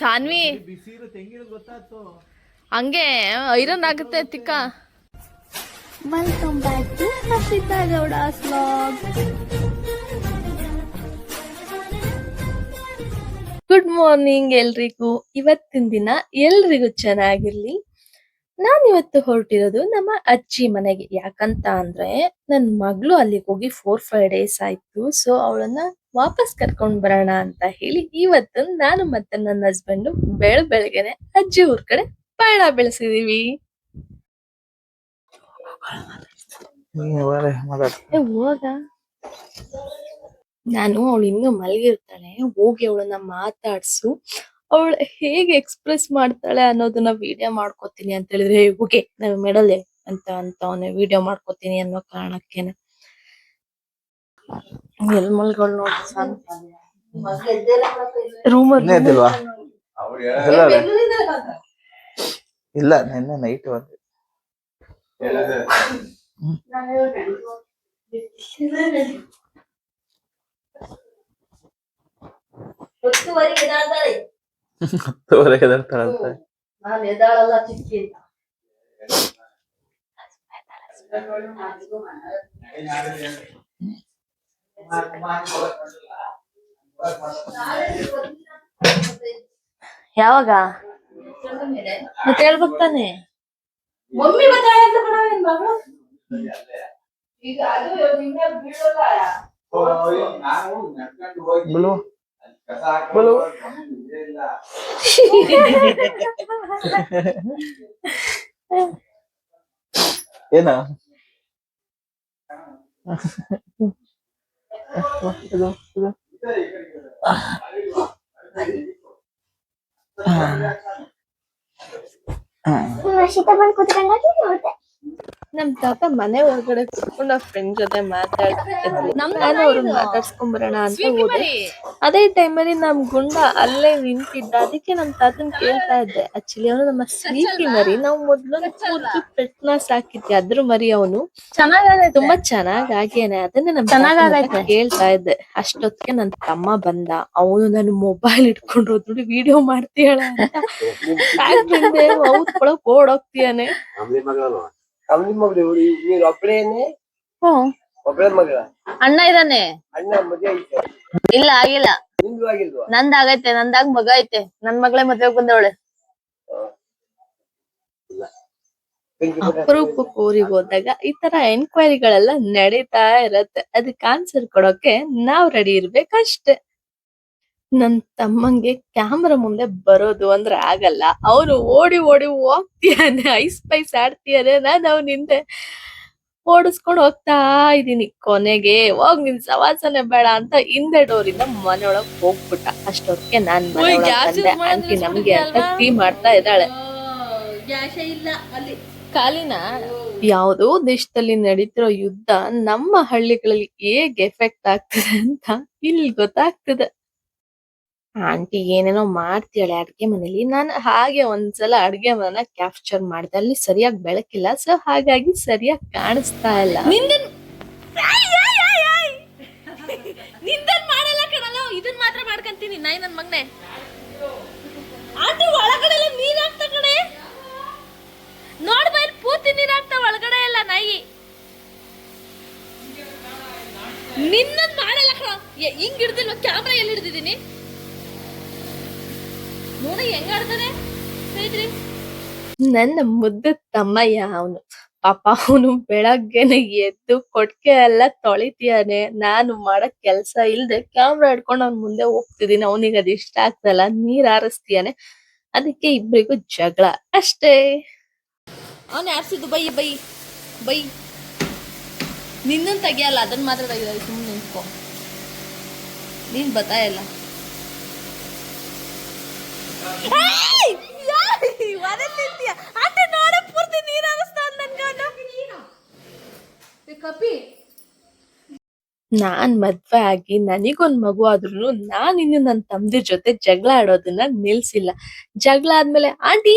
ಸಾನ್ವಿ ಹಂಗೆ ಐರನ್ ಆಗುತ್ತೆ ತಿಕ್ಕ. Welcome back to Harshitha Gowda's vlog. Good morning ಎಲ್ರಿಗೂ. ಇವತ್ತಿನ ದಿನ ಎಲ್ರಿಗೂ ಚೆನ್ನಾಗಿರ್ಲಿ. ನಾನಿವತ್ತು ಹೊರಟಿರೋದು ನಮ್ಮ ಅಜ್ಜಿ ಮನೆಗೆ. ಯಾಕಂತ ಅಂದ್ರೆ ನನ್ ಮಗಳು ಅಲ್ಲಿಗೆ ಹೋಗಿ 4-5 ಡೇಸ್ ಆಯ್ತು. ಸೊ ಅವಳನ್ನ ವಾಪಸ್ ಕರ್ಕೊಂಡ್ ಬರೋಣ ಅಂತ ಹೇಳಿ ಇವತ್ತು ನಾನು ಮತ್ತೆ ನನ್ನ ಹಸ್ಬೆಂಡ್ ಬೆಳಗ್ಗೆನೆ ಅಜ್ಜಿ ಊರ್ ಕಡೆ ಪಯಣ ಬೆಳೆಸಿದೀವಿ. ಹೋಗ ನಾನು ಅವಳು ಇನ್ನೂ ಮಲಗಿರ್ತಾಳೆ, ಹೋಗಿ ಅವಳನ್ನ ಮಾತಾಡ್ಸು, ಅವಳು ಹೇಗೆ ಎಕ್ಸ್ಪ್ರೆಸ್ ಮಾಡ್ತಾಳೆ ಅನ್ನೋದನ್ನ ವಿಡಿಯೋ ಮಾಡ್ಕೋತೀನಿ ಅಂತ ಹೇಳಿದ್ರೆ, ಹೋಗೆ ನಾವು ಮೆಡಲೆ ಅಂತ ಅವನ ವಿಡಿಯೋ ಮಾಡ್ಕೋತೀನಿ ಅನ್ನೋ ಕಾರಣಕ್ಕೇನೆ. ಎಲ್ ಮಲ್ಗಳು ನೋಡಿ ರೂಮಲ್ಲಿ ಇಲ್ಲ, ನಿನ್ನೆ ನೈಟ್ ಬಂದೆ. ಹತ್ತುವರೆಗೆ ಎದ್ದೇಳ್ತಾಳಂತ. ನಾನು ಎದ್ದಾಳಲ್ಲ ಚಿಕ್ಕಿ. ಯಾವಾಗ ಮತ್ತೆ ಹೇಳ್ಬೇಕು ತಾನೆ. ಮಮ್ಮಿ ಬತ್ತಾಳೆ ಅಂತ ಕಣ ನಿನ್ ಮಗಳು. ಈಗ ಅದು ನಿನ್ನೆ ಬೀಳಲ್ಲ. ಬಲು ಬಲು ಏನ ನಮ್ ತಾತ ಮನೆ ಹೊರಗಡೆ ಕುತ್ಕೊಂಡು ಆ ಫ್ರೆಂಡ್ ಜೊತೆ ಮಾತಾಡ್ತಿದ್ರು. ನಾನು ಅವ್ರನ್ನ ಮಾತಾಡ್ಸ್ಕೊಂಡ್ ಬರೋಣ ಅಂತ ಹೋದೆ. ಅದೇ ಟೈಮಲ್ಲಿ ನಮ್ ಗುಂಡ ಅಲ್ಲೇ ನಿಂತಿದ್ದ. ಅದಕ್ಕೆ ನಮ್ ತಾತನ್ ಕೇಳ್ತಾ ಇದ್ದೆ. ಆಕ್ಚುಲಿ ಅವನು ನಮ್ಮ ಸ್ವೀಟಿ ಮರಿ. ನಾವು ಮೊದ್ಲು ಪೂರ್ತಿ ಪೆಟ್ನ ಸಾಕಿದ್ವಿ, ಅದ್ರ ಮರಿ. ಅವನು ತುಂಬಾ ಚೆನ್ನಾಗ್ ಆಗ್ಯಾನೆ. ಅದನ್ನೇ ನಮ್ ತಾತ ಕೇಳ್ತಾ ಇದ್ದೆ. ಅಷ್ಟೊತ್ತಿಗೆ ನನ್ ತಮ್ಮ ಬಂದ. ಅವನು ನನ್ನ ಮೊಬೈಲ್ ಇಟ್ಕೊಂಡು ನೋಡಿ ವಿಡಿಯೋ ಮಾಡ್ತೀಯಳ ಅಂತ ಔತ್ಕೊಳಕ್ ಓಡೋಗ್ತೀಯಾನೆ. ಅಣ್ಣ ಇದಾನೆ. ಇಲ್ಲ ಆಗಿಲ್ಲ, ನಂದಾಗೈತೆ. ನಂದಾಗ ಮಗ ಐತೆ. ನನ್ ಮಗಳೇ ಮದ್ವೆಗ್ ಬಂದವಳೆ. ಅಪರೂಪಕ್ಕೆ ಊರಿಗೆ ಹೋದಾಗ ಈ ತರ ಎನ್ಕ್ವೈರಿಗಳೆಲ್ಲ ನಡೀತಾ ಇರತ್ತೆ. ಅದಕ್ಕೆ ಆನ್ಸರ್ ಕೊಡೋಕೆ ನಾವ್ ರೆಡಿ ಇರ್ಬೇಕಷ್ಟೆ. ನನ್ ತಮ್ಮಂಗೆ ಕ್ಯಾಮ್ರಾ ಮುಂದೆ ಬರೋದು ಅಂದ್ರೆ ಆಗಲ್ಲ. ಅವನು ಓಡಿ ಓಡಿ ಹೋಗ್ತೀಯಾನೆ, ಐಸ್ ಪೈಸ್ ಆಡ್ತೀಯಾನೆ. ನಾನು ಅವ್ನ ಹಿಂದೆ ಓಡಿಸ್ಕೊಂಡು ಹೋಗ್ತಾ ಇದೀನಿ. ಕೊನೆಗೆ ಹೋಗ್ ನಿನ್ ಸವಾಸನೆ ಬೇಡ ಅಂತ ಹಿಂದೆ ಡೋರಿಂದ ಮನೆಯೊಳಗ್ ಹೋಗ್ಬಿಟ್ಟ. ಅಷ್ಟೊತ್ತಿಗೆ ನಾನ್ ಆಂಟಿ ನಮ್ಗೆ ಅಂತ ಟೀ ಮಾಡ್ತಾ ಇದ್ದಾಳೆ. ಕಾಲಿನ ಯಾವುದೋ ದೇಶದಲ್ಲಿ ನಡೀತಿರೋ ಯುದ್ಧ ನಮ್ಮ ಹಳ್ಳಿಗಳಲ್ಲಿ ಹೇಗ್ ಎಫೆಕ್ಟ್ ಆಗ್ತದೆ ಅಂತ ಇಲ್ಲಿ ಗೊತ್ತಾಗ್ತದೆ. ಆಂಟಿ ಏನೇನೋ ಮಾಡ್ತೀಯಾಳೆ ಅಡ್ಗೆ ಮನೇಲಿ. ನಾನು ಹಾಗೆ ಒಂದ್ಸಲ ಅಡ್ಗೆ ಮನೆನ ಕ್ಯಾಪ್ಚರ್ ಮಾಡ್ದೆ. ಅಲ್ಲಿ ಸರಿಯಾಗಿ ಬೆಳಕಿಲ್ಲ, ಸೊ ಹಾಗಾಗಿ ಸರಿಯಾಗಿ ಕಾಣಿಸ್ತಾ ಇಲ್ಲ. ನಿಂದನ್ ಮಾಡಲ್ಲ ಕಣಲ್ಲ, ಇದನ್ ಮಾತ್ರ ಮಾಡ್ಕಂತೀನಿ. ನಾಯಿ ನನ್ ಮಗನೆ. ಆಂಟಿ ಒಳಗಡೆ ಎಲ್ಲ ನೀರ್ ಹಾಕ್ತಾ ಕಣೆ. ನೋಡ್ಬಾ, ಇಲ್ಲಿ ಪೂರ್ತಿ ನೀರ್ ಹಾಕ್ತಾ ಒಳಗಡೆ ಎಲ್ಲ ನಾಯಿ. ನಿನ್ನನ್ ಮಾಡಲ್ಲ ಕಣ. ಹಿಂಗ್ ಹಿಡ್ದಿಲ್ವ ಕ್ಯಾಮ್ರಾ? ಎಲ್ಲಿ ಹಿಡ್ದಿದೀನಿ ನೋಡಿ, ಹೆಂಗ ಆಡ್ತಾನೆ. ನನ್ನ ಮುದ್ದ ತಮ್ಮಯ್ಯ ಅವನು. ಪಾಪ ಅವನು ಬೆಳಗ್ಗೆನೆ ಎದ್ದು ಕೊಟ್ಕೆ ಎಲ್ಲ ತೊಳಿತೀಯಾನೆ. ನಾನು ಮಾಡಕ್ ಕೆಲ್ಸ ಇಲ್ದೆ ಕ್ಯಾಮ್ರಾ ಹಿಡ್ಕೊಂಡು ಅವ್ನ ಮುಂದೆ ಹೋಗ್ತಿದೀನಿ. ಅವನಿಗೆ ಅದ್ ಇಷ್ಟ ಆಗ್ತಲ್ಲ, ನೀರ್ ಹಾರಿಸ್ತೀಯಾನೆ. ಅದಕ್ಕೆ ಇಬ್ರಿಗೂ ಜಗಳ ಅಷ್ಟೇ. ಅವನ್ ಯಾರ್ಸಿದ್ದು ಬೈ ಬೈ ಬೈ. ನಿನ್ನನ್ ತೆಗಿಯಲ್ಲ, ಅದನ್ನ ಮಾತ್ರ ತೆಗಿದ. ಸುಮ್ಮನೆ ನಿಂತ್ಕೊ, ನೀನ್ ಬತ್ತಾ ಇಲ್ಲ. ನಾನ್ ಮದ್ವೆ ಆಗಿ ನನಗೊಂದ್ ಮಗು ಆದ್ರೂ ನಾನ್ ಇನ್ನು ನನ್ ತಮ್ದಿರ್ ಜೊತೆ ಜಗಳ ಆಡೋದನ್ನ ನಿಲ್ಸಿಲ್ಲ. ಜಗಳ ಆದ್ಮೇಲೆ ಆಂಟಿ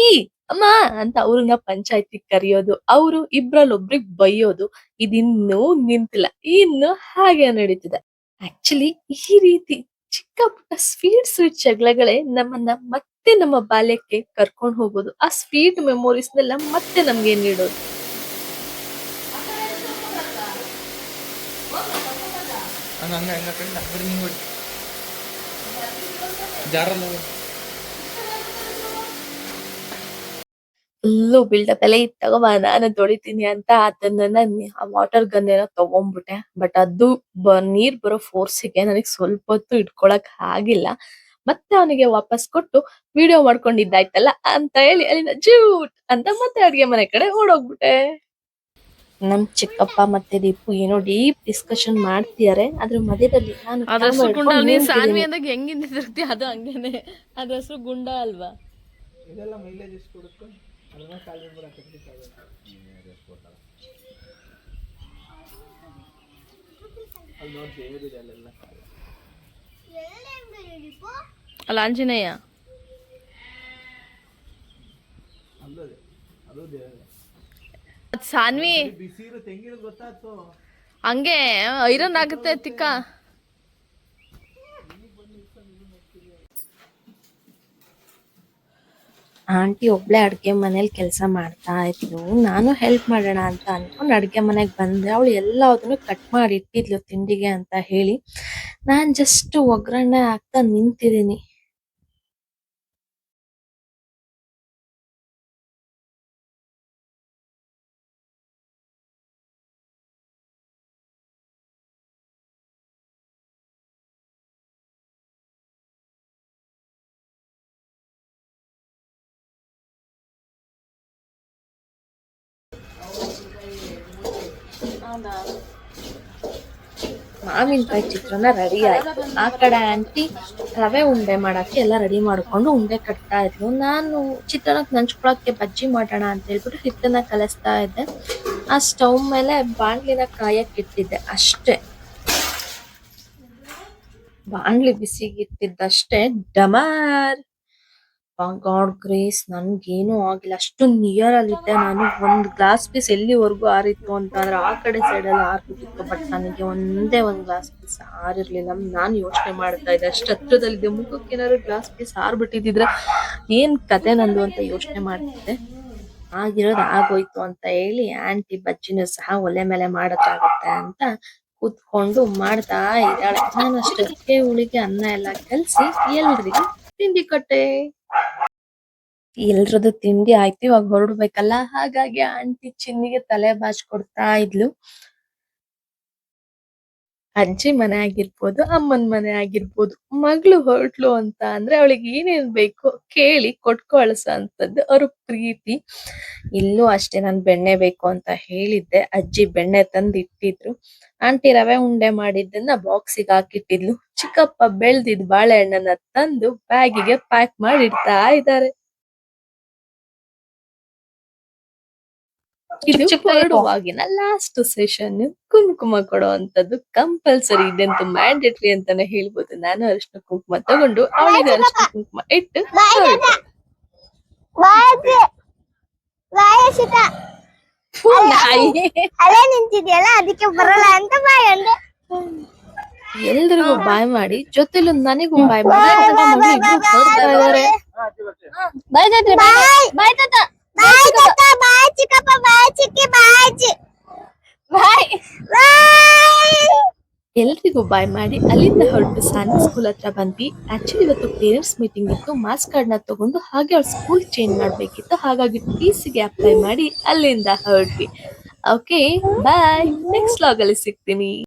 ಅಮ್ಮ ಅಂತ ಅವ್ರನ್ನ ಪಂಚಾಯತಿ ಕರಿಯೋದು, ಅವರು ಇಬ್ರಲ್ಲೊಬ್ರಿಗ್ ಬೈಯೋದು, ಇದಿನ್ನೂ ನಿಂತಿಲ್ಲ. ಇನ್ನು ಹಾಗೆ ನಡೀತಿದೆ. ಆಕ್ಚುಲಿ ಈ ರೀತಿ ಚಿಕ್ಕ ಪುಟ್ಟ ಸ್ವೀಟ್ ಜಗಳಗಳೇ ನಮ್ಮನ್ನ ಮತ್ತೆ ನಮ್ಮ ಬಾಲ್ಯಕ್ಕೆ ಕರ್ಕೊಂಡು ಹೋಗೋದು, ಆ ಸ್ವೀಟ್ ಮೆಮೊರೀಸ್ನೆಲ್ಲ ಮತ್ತೆ ನಮ್ಗೆ ನೀಡೋದು. ಹಂಗ ಹಂಗ ಹಂಗ ಕಡೆ ಆ ಕಡೆ ನಿಂಗೆ ಜಾರಲ್ಲ ಫುಲ್ಲು ಬಿಲ್ಡಪ್ ಎಲ್ಲ ಇತ್ತಾಗ ನಾನು ತೊಳಿತೀನಿ ಅಂತ ಅದನ್ನ ಆ ವಾಟರ್ ಗನ್ ಏನೋ ತಗೊಂಡ್ಬಿಟ್ಟೆ. ಬಟ್ ಅದು ನೀರ್ ಬರೋ ಫೋರ್ಸಿಗೆ ನನಗೆ ಸ್ವಲ್ಪ ಹೊತ್ತು ಇಟ್ಕೊಳಕ್ ಆಗಿಲ್ಲ. ಮತ್ತೆ ಅವನಿಗೆ ವಾಪಸ್ ಕೊಟ್ಟು ವಿಡಿಯೋ ಮಾಡ್ಕೊಂಡಿದ್ದಾಯ್ತಲ್ಲ ಅಂತ ಹೇಳಿ ಅಲ್ಲಿಂದ ಜೂಟ್ ಅಂತ ಮತ್ತೆ ಅಡ್ಗೆ ಮನೆ ಕಡೆ ಓಡೋಗ್ಬಿಟ್ಟೆ. ನಮ್ ಚಿಕ್ಕಪ್ಪ ಮತ್ತೆ ದೀಪು ಏನೋ ಡೀಪ್ ಡಿಸ್ಕಷನ್ ಮಾಡ್ತಿದಾರೆ. ಅದ್ರ ಮಧ್ಯದಲ್ಲಿ ನಾನು ಅದ್ರ camera ಹೆಸರು ಗುಂಡ ಹಿಡ್ಕೊಂಡು ನೀನ್ ಸಾನ್ವಿ ನಿಂತಿದ್ದೀನಿ. ಅಂದಾಗ ಹೆಂಗ್ ನಿಂತಿರ್ತಿ ಅದು ಹಂಗೇನೆ. ಅದ್ರ ಹೆಸರು ಗುಂಡ ಅಲ್ವಾ? ಇದೆಲ್ಲ ಮೈಲೇಜ್ ಎಷ್ಟು ಕೊಡುತ್ತೆ ಅದನ್ನ ಕಾಲ್ ಬರಕ್ಕೆ ಅಲ್ಲಿ ನೋಡಿ ದೇವರಿದೆ ಅಲ್ಲೆಲ್ಲ ಅಲ್ಲ ಆಂಜನೇಯ ಅಲ್ಲದೆ ಅದು ದೇವರೇ. ಅದ್ ಸಾನ್ವಿ ಬಿಸಿರು ತೆಂಗಿನ ಗೊತ್ತಾಯ್ತು. ಹಂಗೆ ಐರನ್ ಆಗುತ್ತೆ ತಿಕ್ಕ. ಆಂಟಿ ಒಬ್ಳೆ ಅಡ್ಗೆ ಮನೇಲಿ ಕೆಲಸ ಮಾಡ್ತಾ ಇದ್ಲು. ನಾನು ಹೆಲ್ಪ್ ಮಾಡೋಣ ಅಂತ ಅನ್ಕೊಂಡು ಅಡ್ಗೆ ಮನೆಗೆ ಬಂದೆ. ಅವಳು ಎಲ್ಲದನ್ನು ಕಟ್ ಮಾಡಿ ಇಟ್ಟಿದ್ಲು ತಿಂಡಿಗೆ ಅಂತ ಹೇಳಿ. ನಾನ್ ಜಸ್ಟ್ ಒಗ್ಗರಣೆ ಹಾಕ್ತಾ ನಿಂತಿದ್ದೀನಿ. ಮಾವಿನಕಾಯಿ ಚಿತ್ರಾನ್ನ ರೆಡಿ ಆಯ್ತು. ಆ ಕಡೆ ಆಂಟಿ ರವೆ ಉಂಡೆ ಮಾಡಕ್ಕೆ ಎಲ್ಲ ರೆಡಿ ಮಾಡ್ಕೊಂಡು ಉಂಡೆ ಕಟ್ತಾ ಇದ್ಲು. ನಾನು ಚಿತ್ರಾನ್ನಕ್ಕೆ ನಂಚ್ಕೊಳಕ್ಕೆ ಬಜ್ಜಿ ಮಾಡೋಣ ಅಂತ ಹೇಳ್ಬಿಟ್ಟು ಹಿಟ್ಟನ್ನ ಕಲಿಸ್ತಾ ಇದ್ದೆ. ಆ ಸ್ಟವ್ ಮೇಲೆ ಬಾಣ್ಲಿನ ಕಾಯಕ್ಕೆ ಇಟ್ಟಿದ್ದೆ ಅಷ್ಟೇ. ಬಾಣ್ಲಿ ಬಿಸಿಗಿಟ್ಟಿದ್ದಷ್ಟೇ ಡಮಾರ್. ಗಾಡ್ ಗ್ರೇಸ್ ನನ್ಗೇನು ಆಗಿಲ್ಲ. ಅಷ್ಟು ನಿಯರ್ ಅಲ್ಲಿದ್ದೆ ನಾನು. ಒಂದ್ ಗ್ಲಾಸ್ ಪೀಸ್ ಎಲ್ಲಿವರೆಗೂ ಆರಿತ್ತು ಅಂತ ಅಂದ್ರೆ ಆ ಕಡೆ ಸೈಡ್ ಅಲ್ಲಿ ಆರ್ಬಿಟ್ಟಿತ್ತು. ಬಟ್ ನನಗೆ ಒಂದ್ ಗ್ಲಾಸ್ ಪೀಸ್ ಆರಿರ್ಲಿಲ್ಲ. ನಾನು ಯೋಚನೆ ಮಾಡ್ತಾ ಇದ್ದೆ ಅಷ್ಟು ಹತ್ರದಲ್ಲಿದ್ದೆ. ಮುಖಕ್ಕೆ ಏನಾದ್ರು ಗ್ಲಾಸ್ ಪೀಸ್ ಆರ್ಬಿಟ್ಟಿದ್ರೆ ಏನ್ ಕತೆ ನಂದು ಅಂತ ಯೋಚನೆ ಮಾಡ್ತಿದ್ದೆ. ಆಗಿರೋದು ಆಗೋಯ್ತು ಅಂತ ಹೇಳಿ ಆಂಟಿ ಬಜ್ಜಿನೂ ಸಹ ಒಲೆ ಮೇಲೆ ಮಾಡೋದಾಗತ್ತೆ ಅಂತ ಕೂತ್ಕೊಂಡು ಮಾಡ್ತಾ ಇದ್ದಾಳೆ. ನಾನು ಅಷ್ಟಕ್ಕೆ ಹುಳಿಗೆ ಅನ್ನ ಎಲ್ಲ ಕಲ್ಸಿ ಎಲ್ರಿಗೂ ತಿಂಡಿ ಕೊಟ್ಟೆ. ಎಲ್ರದ್ದು ತಿಂಡಿ ಆಯ್ತು. ಇವಾಗ ಹೊರಡ್ಬೇಕಲ್ಲ, ಹಾಗಾಗಿ ಆಂಟಿ ಚಿನ್ನಿಗೆ ತಲೆ ಬಾಚ್ಕೊಡ್ತಾ ಇದ್ಲು. ಅಜ್ಜಿ ಮನೆ ಆಗಿರ್ಬೋದು, ಅಮ್ಮನ್ ಮನೆ ಆಗಿರ್ಬೋದು, ಮಗಳು ಹೊರಟ್ಲು ಅಂತ ಅಂದ್ರೆ ಅವಳಿಗೆ ಏನೇನ್ ಬೇಕು ಕೇಳಿ ಕೊಟ್ಟು ಕಳ್ಸೋ ಅಂತದ್ದು ಅವ್ರ ಪ್ರೀತಿ. ಇಲ್ಲೂ ಅಷ್ಟೇ ನಾನು ಬೆಣ್ಣೆ ಬೇಕು ಅಂತ ಹೇಳಿದ್ದೆ. ಅಜ್ಜಿ ಬೆಣ್ಣೆ ತಂದು ಇಟ್ಟಿದ್ರು. ಆಂಟಿ ರವೆ ಉಂಡೆ ಮಾಡಿದ್ದನ್ನ ಬಾಕ್ಸಿಗೆ ಹಾಕಿಟ್ಟಿದ್ಲು. ಚಿಕ್ಕಪ್ಪ ಬೆಳ್ದಿದ್ ಬಾಳೆಹಣ್ಣನ್ನ ತಂದು ಬ್ಯಾಗಿಗೆ ಪ್ಯಾಕ್ ಮಾಡಿ ಇಡ್ತಾ ಇದ್ದಾರೆ. ಇದು ಹೊರಡುವಾಗಿನ ಲಾಸ್ಟ್ ಸೆಷನ್. ಕುಂಕುಮ ಕೊಡುವಂತದ್ದು ಕಂಪಲ್ಸರಿ ಇದೆ ಅಂತ ಮ್ಯಾಂಡೇಟರಿ ಅಂತಾನೆ ಹೇಳ್ಬೋದು. ನಾನು ಅರಿಶಿನ ಕುಂಕುಮ ತಗೊಂಡು ಅವಳಿಗೆ ಅರಿಶಿನ ಕುಂಕುಮ ಇಟ್ಟು ಹೊರಟೆ. ನಿಂತಿದ್ಯಲ್ಲ ಅದಕ್ಕೆ ಬರಲ್ಲ ಅಂತ ಬಾಯ್ ಅಂದೆ. ಎಲ್ರಿಗೂ ಬಾಯ್ ಮಾಡಿ ಜೊತೆಲೂ ನನಗೂ ಬಾಯ್ ಮಾಡಿ ಹೊರಡ್ತಾ ಇದಾರೆ. ಬಾಯ್ ತಾತ ಬಾಯ್ ಚಿಕ್ಕಪ್ಪ ಬಾಯ್ ಚಿಕ್ಕಿ ಬಾಯ್ ಬಾಯ್ ಬಾಯ್. ಎಲ್ರಿಗೂ ಬಾಯ್ ಮಾಡಿ ಅಲ್ಲಿಂದ ಹೊರಟು ಸಾನಿ ಸ್ಕೂಲ್ ಹತ್ರ ಬಂದ್ವಿ. ಆಕ್ಚುಲಿ ಇವತ್ತು ಪೇರೆಂಟ್ಸ್ ಮೀಟಿಂಗ್ ಇತ್ತು. ಮಾರ್ಕ್ಸ್ ಕಾರ್ಡ್ ನ ತಗೊಂಡು ಹಾಗೆ ಅವ್ರ ಸ್ಕೂಲ್ ಚೇಂಜ್ ಮಾಡ್ಬೇಕಿತ್ತು. ಹಾಗಾಗಿ ಟಿಸಿಗೆ ಅಪ್ಲೈ ಮಾಡಿ ಅಲ್ಲಿಂದ ಹೊರಟ್ವಿ. Okay bye. ನೆಕ್ಸ್ಟ್ ವ್ಲಾಗ್ ಅಲ್ಲಿ ಸಿಗ್ತೀನಿ.